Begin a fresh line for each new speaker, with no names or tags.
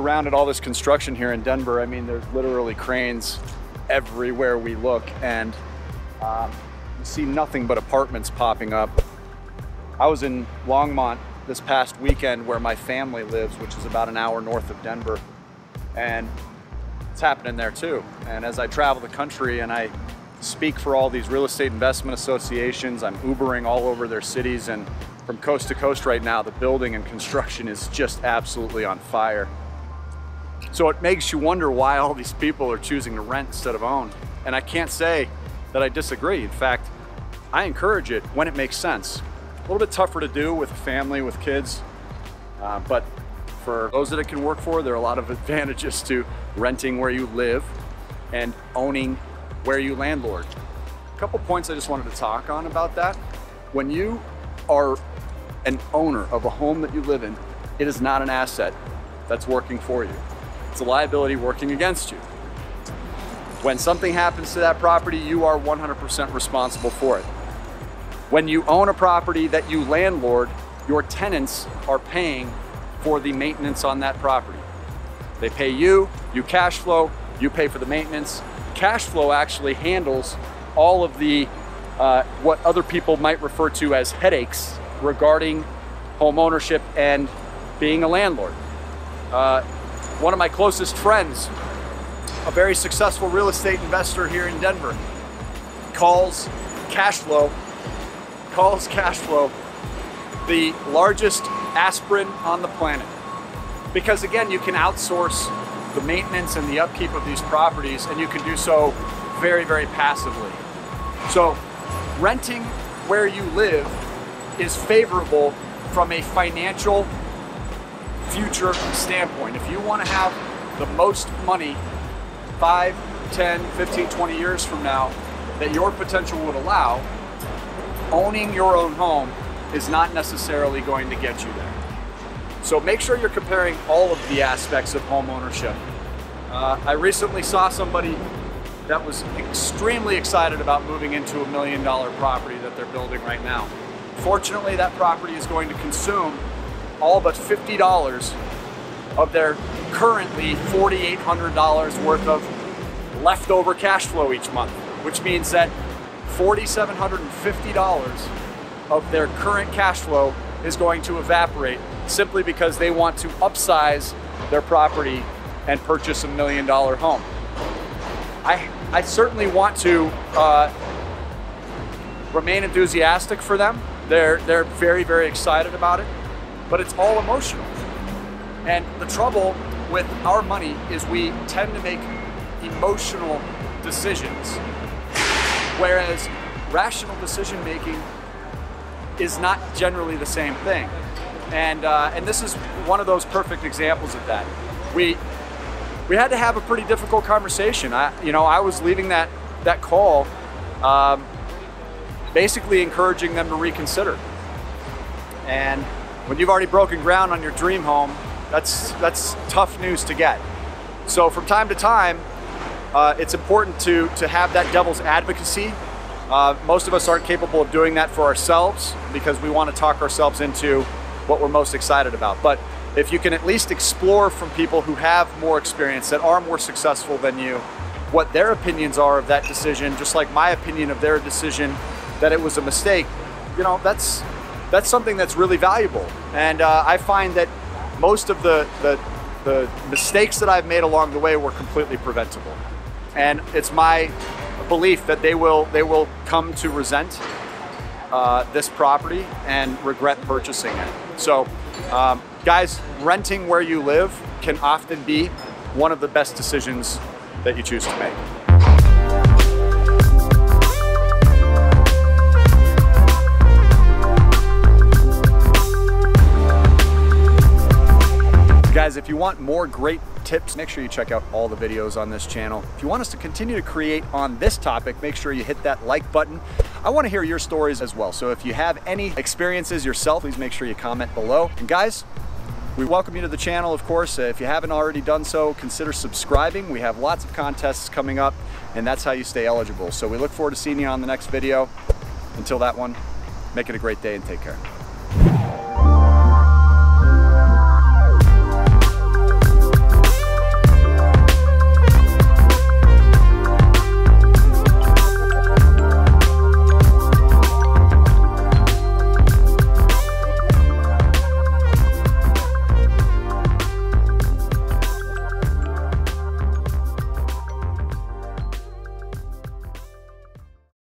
around at all this construction here in Denver, I mean, there's literally cranes everywhere we look, and you see nothing but apartments popping up. I was in Longmont this past weekend where my family lives, which is about an hour north of Denver, and it's happening there too. And as I travel the country and I speak for all these real estate investment associations, I'm Ubering all over their cities, and from coast to coast right now, the building and construction is just absolutely on fire. So it makes you wonder why all these people are choosing to rent instead of own. And I can't say that I disagree. In fact, I encourage it when it makes sense. A little bit tougher to do with a family, with kids, but for those that it can work for, there are a lot of advantages to renting where you live and owning where you landlord. A couple points I just wanted to talk on about that. When you are an owner of a home that you live in, it is not an asset that's working for you. It's a liability working against you. When something happens to that property, you are 100% responsible for it. When you own a property that you landlord, your tenants are paying for the maintenance on that property. They pay you, you cash flow, you pay for the maintenance. Cash flow actually handles all of the what other people might refer to as headaches regarding home ownership and being a landlord. One of my closest friends, a very successful real estate investor here in Denver, calls cash flow the largest aspirin on the planet. Because again, you can outsource the maintenance and the upkeep of these properties, and you can do so very, very passively. So renting where you live is favorable from a financial future standpoint. If you want to have the most money 5, 10, 15, 20 years from now that your potential would allow, owning your own home is not necessarily going to get you there. So make sure you're comparing all of the aspects of home ownership. I recently saw somebody that was extremely excited about moving into $1 million property that they're building right now. Fortunately, that property is going to consume all but $50 of their currently $4,800 worth of leftover cash flow each month, which means that $4,750 of their current cash flow is going to evaporate simply because they want to upsize their property and purchase $1 million home. I certainly want to remain enthusiastic for them. They're very, very excited about it, but it's all emotional. And the trouble with our money is we tend to make emotional decisions, whereas rational decision making is not generally the same thing. And this is one of those perfect examples of that. We had to have a pretty difficult conversation. I was leaving that call basically encouraging them to reconsider. And when you've already broken ground on your dream home, that's tough news to get. So from time to time, it's important to have that devil's advocacy. Most of us aren't capable of doing that for ourselves because we want to talk ourselves into what we're most excited about. But if you can at least explore from people who have more experience, that are more successful than you, what their opinions are of that decision, just like my opinion of their decision that it was a mistake, that's something that's really valuable. And I find that most of the mistakes that I've made along the way were completely preventable. And it's my belief that they will come to resent this property and regret purchasing it. So guys, renting where you live can often be one of the best decisions that you choose to make. Guys, if you want more great tips, make sure you check out all the videos on this channel. If you want us to continue to create on this topic, make sure you hit that like button. I want to hear your stories as well. So if you have any experiences yourself, please make sure you comment below. And guys, we welcome you to the channel, of course. If you haven't already done so, consider subscribing. We have lots of contests coming up, and that's how you stay eligible. So we look forward to seeing you on the next video. Until that one, make it a great day and take care.